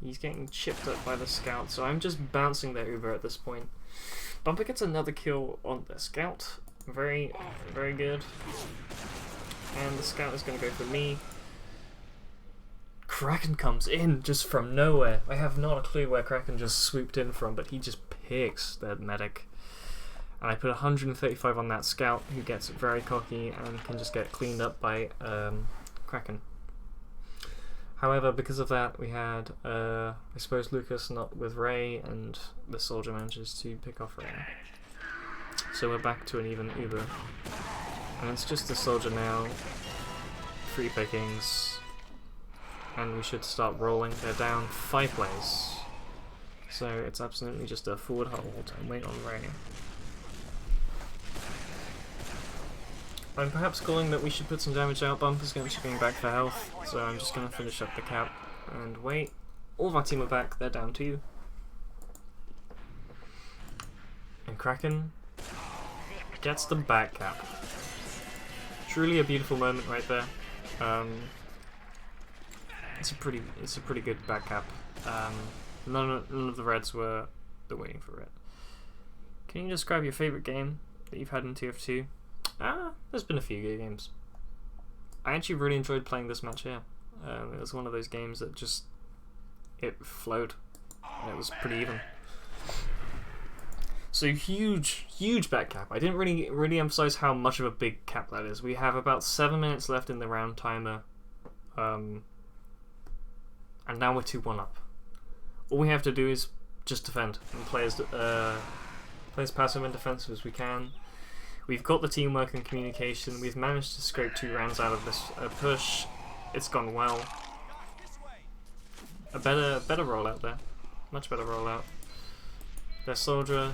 He's getting chipped up by the scout, so I'm just bouncing their Uber at this point. Bumper gets another kill on the scout. Very, very good. And the scout is going to go for me. Kraken comes in just from nowhere. I have not a clue where Kraken just swooped in from, but he just picks their medic. And I put 135 on that scout, who gets very cocky and can just get cleaned up by Kraken. However, because of that, we had, I suppose, Lucas not with Ray, and the soldier manages to pick off Ray. So we're back to an even Uber. And it's just the soldier now. 3 pickings. And we should start rolling. They're down 5 plays. So it's absolutely just a forward hold and wait on Ray. I'm perhaps calling that we should put some damage out. Bumper's going to be going back for health, so I'm just going to finish up the cap and wait. All of our team are back, they're down 2. And Kraken gets the back cap. Truly a beautiful moment right there. It's a pretty good back cap. None of the Reds were waiting for it. Can you describe your favourite game that you've had in TF2? There's been a few good games. I actually really enjoyed playing this match here. It was one of those games that just, it flowed. And it was pretty even. So huge back cap. I didn't really emphasize how much of a big cap that is. We have about 7 minutes left in the round timer. And now we're 2-1 up. All we have to do is just defend and play as passive and defensive as we can. We've got the teamwork and communication. We've managed to scrape 2 rounds out of this push. It's gone well. A better rollout there. Much better rollout. Their soldier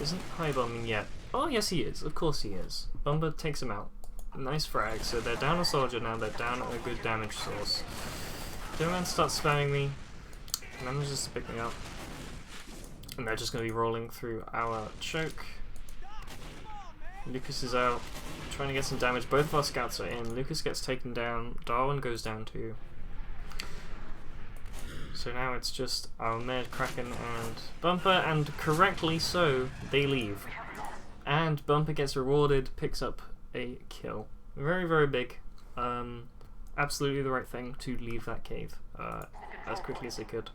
isn't high bombing yet. Oh yes he is. Of course he is. Bumber takes him out. Nice frag. So they're down a soldier now. They're down a good damage source. Demoman starts spamming me. Manages to pick me up. And they're just going to be rolling through our choke. Lucas is out, trying to get some damage. Both of our scouts are in. Lucas gets taken down. Darwin goes down too. So now it's just our med, Kraken, and Bumper, and correctly so, they leave. And Bumper gets rewarded, picks up a kill. Very, very big. Absolutely the right thing to leave that cave as quickly as they could.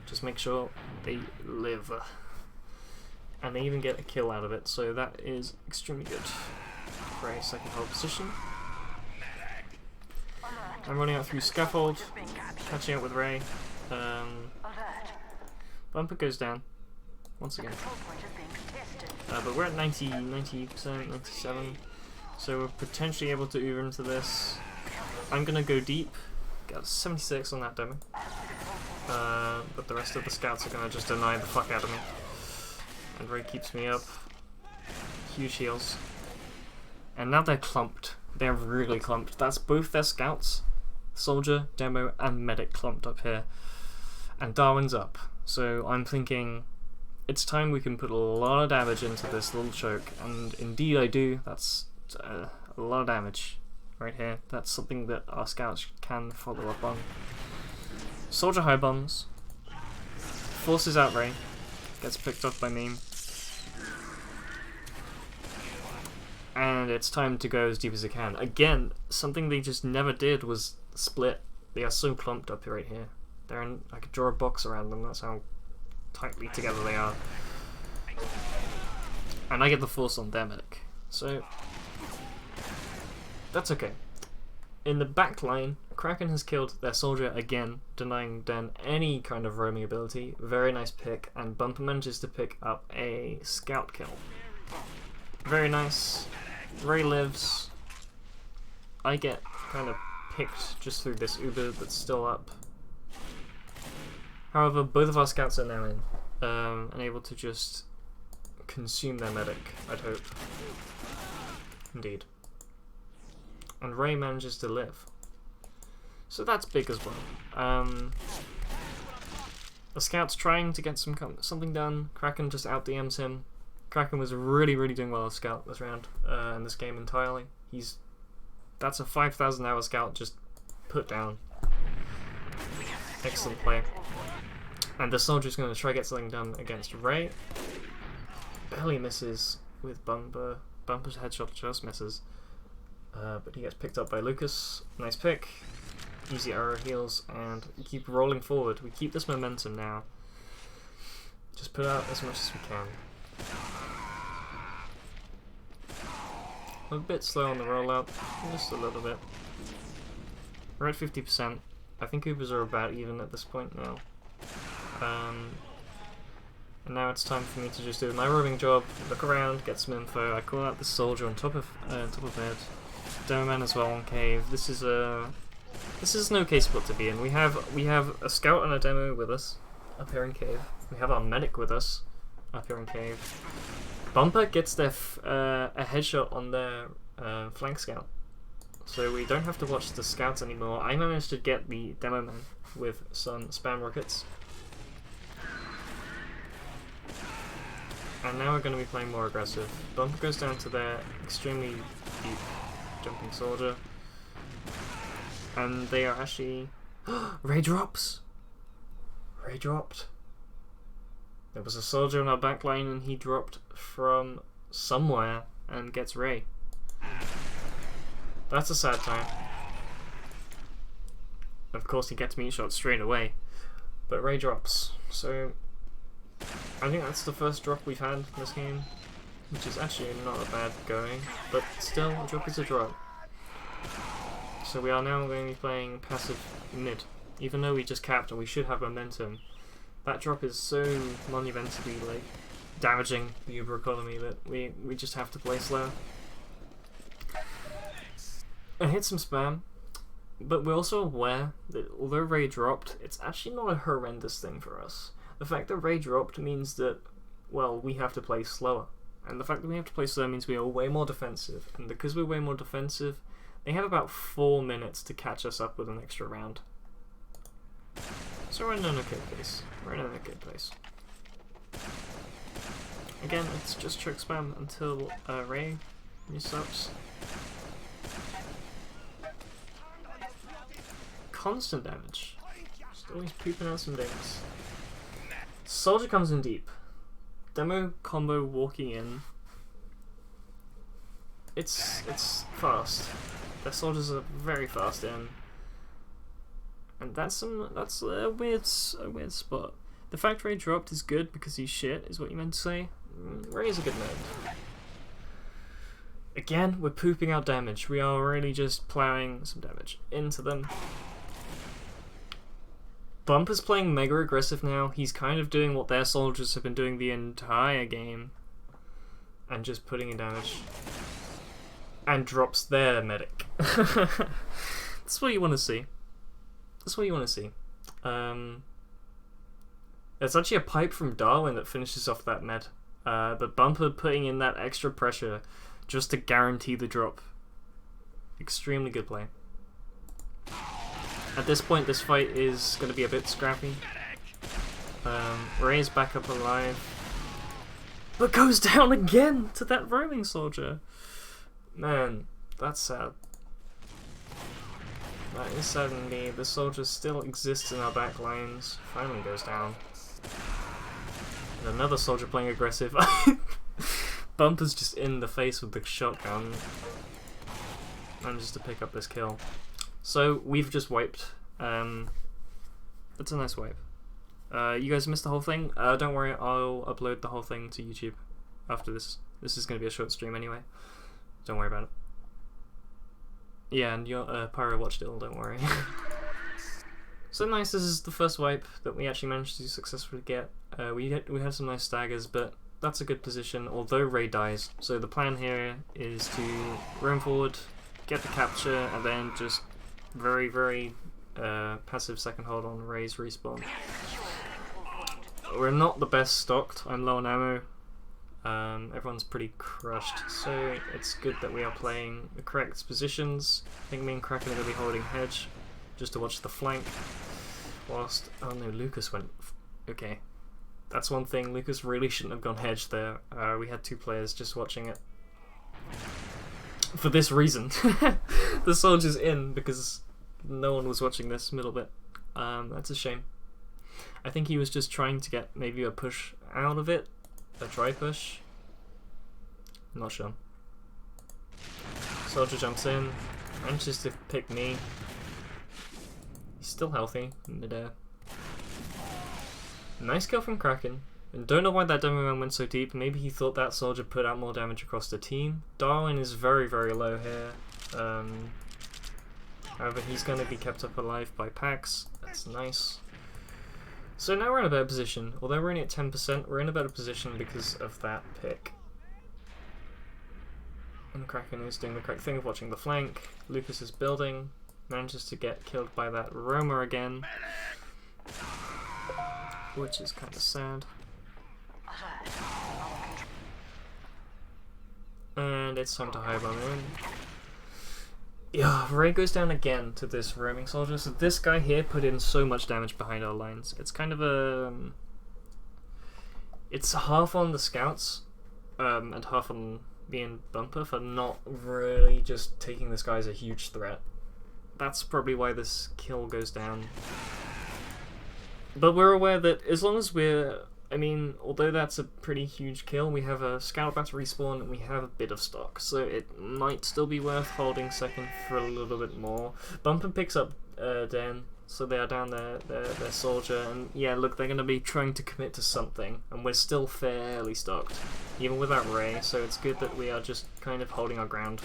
Just make sure they live. And they even get a kill out of it, so that is extremely good. Ray, second hold position. I'm running out through scaffold, catching up with Ray. Bumper goes down once again. But we're at 90%, 97%, so we're potentially able to Uber into this. I'm gonna go deep, got 76 on that demo. But the rest of the scouts are gonna just deny the fuck out of me. And Ray keeps me up. Huge heals. And now they're clumped. They're really clumped. That's both their scouts, soldier, demo, and medic clumped up here. And Darwin's up. So I'm thinking it's time we can put a lot of damage into this little choke. And indeed I do. That's a lot of damage right here. That's something that our scouts can follow up on. Soldier high bombs. Forces out Ray. Gets picked up by me. And it's time to go as deep as it can. Again, something they just never did was split. They are so clumped up right here. They're in, I could draw a box around them, that's how tightly together they are. And I get the force on their medic. So, that's okay. In the back line, Kraken has killed their soldier again, denying Den any kind of roaming ability. Very nice pick, and Bumper manages to pick up a scout kill. Very nice. Ray lives. I get kind of picked just through this Uber that's still up. However, both of our scouts are now in, and able to just consume their medic, I'd hope. Indeed. And Ray manages to live. So that's big as well. The scout's trying to get something done. Kraken just out DMs him. Kraken was really doing well as scout this round, in this game entirely. That's a 5,000 hour scout just put down. Excellent play. And the soldier's going to try to get something done against Ray. Barely misses with Bumber. Bumper's headshot just misses. But he gets picked up by Lucas. Nice pick. Easy arrow heals, and we keep rolling forward. We keep this momentum now. Just put out as much as we can. I'm a bit slow on the rollout, just a little bit. We're at 50%. I think Ubers are about even at this point now. And now it's time for me to just do my roving job, look around, get some info. I call out the soldier on top of mid. Demoman as well on cave. This is an okay spot to be in. We have a scout and a demo with us up here in cave. We have our medic with us up here in cave. Bumper gets their a headshot on their flank scout, so we don't have to watch the scouts anymore. I managed to get the Demoman with some spam rockets. And now we're going to be playing more aggressive. Bumper goes down to their extremely deep jumping soldier. And they are actually... Ray drops! Ray dropped. There was a soldier on our backline and he dropped from somewhere and gets Ray. That's a sad time. Of course he gets meat shot straight away. But Ray drops. So I think that's the first drop we've had in this game, which is actually not a bad going, but still, a drop is a drop. So we are now going to be playing passive mid, even though we just capped and we should have momentum. That drop is so monumentally damaging the Uber economy that we just have to play slow. I hit some spam, but we're also aware that although Ray dropped, it's actually not a horrendous thing for us. The fact that Ray dropped means that, well, we have to play slower. And the fact that we have to play slower means we are way more defensive. And because we're way more defensive, they have about 4 minutes to catch us up with an extra round. So we're in an okay place. We're in an okay place. Again, it's just choke spam until Ray resubs. Constant damage. Just always pooping out some dings. Soldier comes in deep. Demo combo walking in. It's fast. Their soldiers are very fast in. And that's a weird spot. The fact Ray dropped is good because he's shit, is what you meant to say. Ray is a good nerd. Again, we're pooping out damage. We are really just plowing some damage into them. Bumper's playing mega aggressive now. He's kind of doing what their soldiers have been doing the entire game. And just putting in damage. And drops their medic. That's what you want to see. That's what you want to see. It's actually a pipe from Darwin that finishes off that med. But Bumper putting in that extra pressure just to guarantee the drop. Extremely good play. At this point, this fight is going to be a bit scrappy. Ray's back up alive. But goes down again to that roaming soldier. Man, that's sad. That is sad indeed. The soldier still exists in our back lines. Finally goes down. And another soldier playing aggressive. Bumper's just in the face with the shotgun. Manages to pick up this kill. So we've just wiped. That's a nice wipe. You guys missed the whole thing? Don't worry, I'll upload the whole thing to YouTube after this. This is going to be a short stream anyway. Don't worry about it. Yeah, and your Pyro watched it all, don't worry. So nice, this is the first wipe that we actually managed to successfully get. We had some nice staggers, but that's a good position, although Ray dies. So the plan here is to roam forward, get the capture, and then just very, very passive second hold on Ray's respawn. We're not the best stocked, I'm low on ammo. Everyone's pretty crushed, so it's good that we are playing the correct positions. I think me and Kraken are going to be holding hedge, just to watch the flank. Whilst, oh no, Lucas went, okay. That's one thing, Lucas really shouldn't have gone hedge there. We had two players just watching it. For this reason. The soldier's in because no one was watching this middle bit. That's a shame. I think he was just trying to get maybe a push out of it. A dry push. I'm not sure. Soldier jumps in. Manages to pick me. He's still healthy in midair. Nice kill from Kraken. And don't know why that Demoman went so deep. Maybe he thought that soldier put out more damage across the team. Darwin is very, very low here. However, he's going to be kept up alive by Pax. That's nice. So now we're in a better position. Although we're only at 10%, we're in a better position because of that pick. And Kraken is doing the correct thing of watching the flank. Lucas is building. Manages to get killed by that roamer again. Which is kind of sad. And it's time to high bomb in. Yeah, Ray goes down again to this roaming soldier. So this guy here put in so much damage behind our lines. It's kind of a... it's half on the scouts, and half on me and Bumper for not really just taking this guy as a huge threat. That's probably why this kill goes down. But we're aware that as long as we're... I mean, although that's a pretty huge kill, we have a scout about to respawn and we have a bit of stock, so it might still be worth holding second for a little bit more. Bumper picks up Den, so they are down their soldier, and yeah, look, they're going to be trying to commit to something, and we're still fairly stocked, even without Ray, so it's good that we are just kind of holding our ground.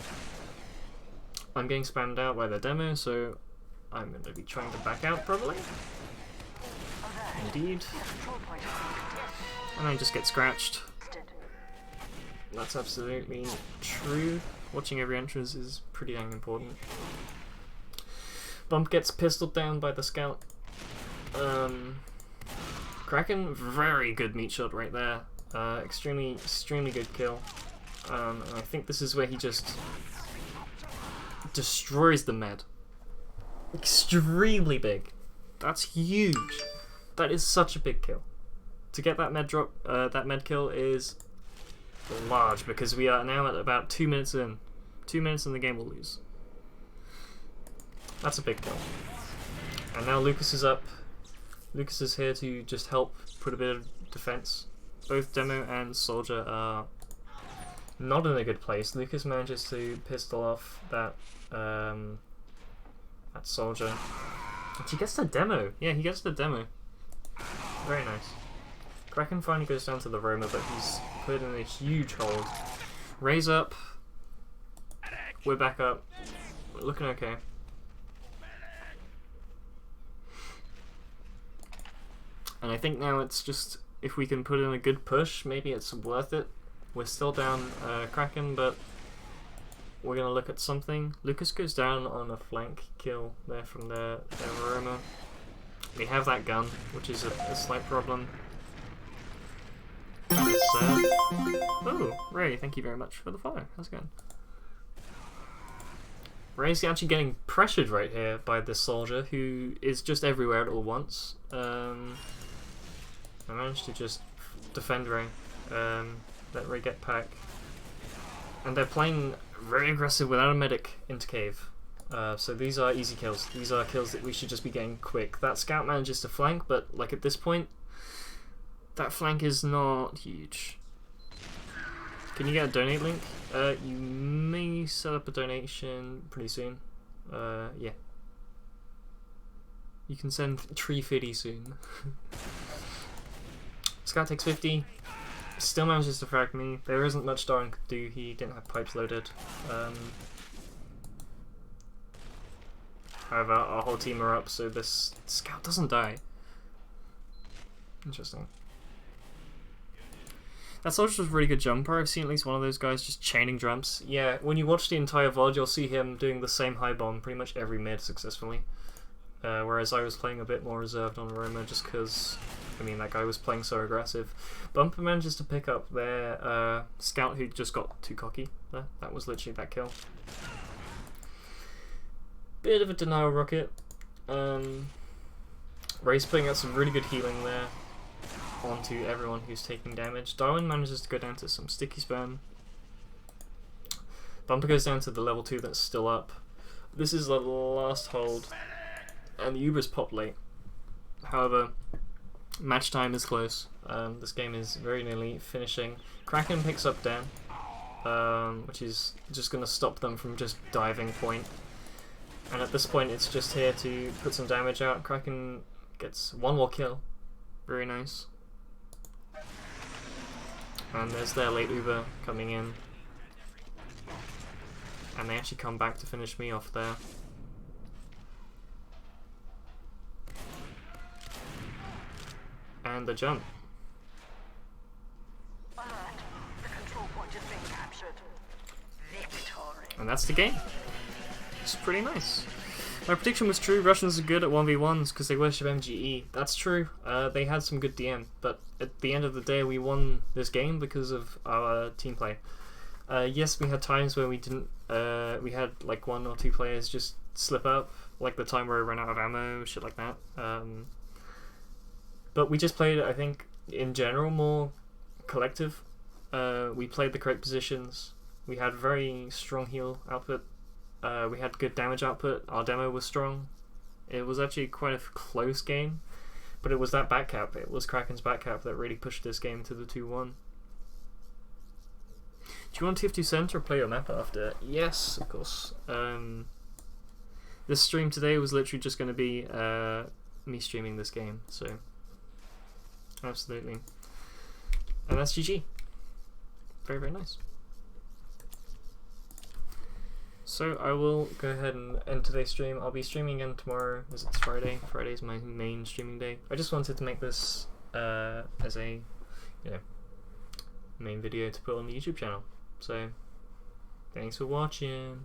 I'm getting spammed out by the demo, so I'm going to be trying to back out, probably. Indeed. And I just get scratched. That's absolutely true. Watching every entrance is pretty dang important. Bump gets pistoled down by the scout. Kraken, very good meat shot right there. Extremely good kill. And I think this is where he just destroys the med. Extremely big. That's huge. That is such a big kill. To get that med drop, that med kill is large because we are now at about 2 minutes in. 2 minutes in the game we'll lose. That's a big kill. And now Lucas is up. Lucas is here to just help put a bit of defense. Both Demo and Soldier are not in a good place. Lucas manages to pistol off that that soldier. And he gets the demo. Yeah, he gets the demo. Very nice. Kraken finally goes down to the Roma, but he's put in a huge hold. Raise up. We're back up. We're looking okay. And I think now it's just, if we can put in a good push, maybe it's worth it. We're still down Kraken, but we're going to look at something. Lucas goes down on a flank kill there from their Roma. We have that gun, which is a slight problem. Kind of sad. Oh, Ray, thank you very much for the follow. How's it going? Ray's actually getting pressured right here by this soldier who is just everywhere at all once. I managed to just defend Ray, let Ray get pack. And they're playing very aggressive without a medic into cave. So these are easy kills. These are kills that we should just be getting quick. That scout manages to flank, but like at this point, that flank is not huge. Can you get a donate link? You may set up a donation pretty soon. Yeah. You can send tree fitty soon. Scout takes 50. Still manages to frag me. There isn't much Darwin could do. He didn't have pipes loaded. However, our whole team are up, so this scout doesn't die. Interesting. That soldier's a really good jumper. I've seen at least one of those guys just chaining jumps. Yeah, when you watch the entire VOD, you'll see him doing the same high bomb pretty much every mid successfully. Whereas I was playing a bit more reserved on Roma just because, I mean, that guy was playing so aggressive. Bumper manages to pick up their scout who just got too cocky there. That was literally that kill. Bit of a denial rocket. Ray's putting out some really good healing there onto everyone who's taking damage. Darwin manages to go down to some sticky spam. Bumper goes down to the level 2 that's still up. This is the last hold, and the Uber's popped late. However, match time is close. This game is very nearly finishing. Kraken picks up Dan, which is just going to stop them from just diving point. And at this point, it's just here to put some damage out. Kraken gets one more kill. Very nice. And there's their late Uber coming in. And they actually come back to finish me off there. And the jump. Alert. The control point is being captured. Victory. And that's the game. It's pretty nice. My prediction was true. Russians are good at 1v1s because they worship MGE. That's true. They had some good DM, but at the end of the day, we won this game because of our team play. Yes, we had times where we didn't. We had like 1 or 2 players just slip up, like the time where I ran out of ammo, shit like that. But we just played, I think, in general, more collective. We played the correct positions. We had very strong heal output. We had good damage output. Our demo was strong. It was actually quite a close game, but it was that back cap. It was Kraken's back cap that really pushed this game to the 2-1. Do you want TF2 center or play your map after? Yes, of course. This stream today was literally just going to be me streaming this game, so absolutely. And that's GG. Very, very nice. So I will go ahead and end today's stream. I'll be streaming again tomorrow, as it's Friday. Friday's my main streaming day. I just wanted to make this as a, main video to put on the YouTube channel. So, thanks for watching.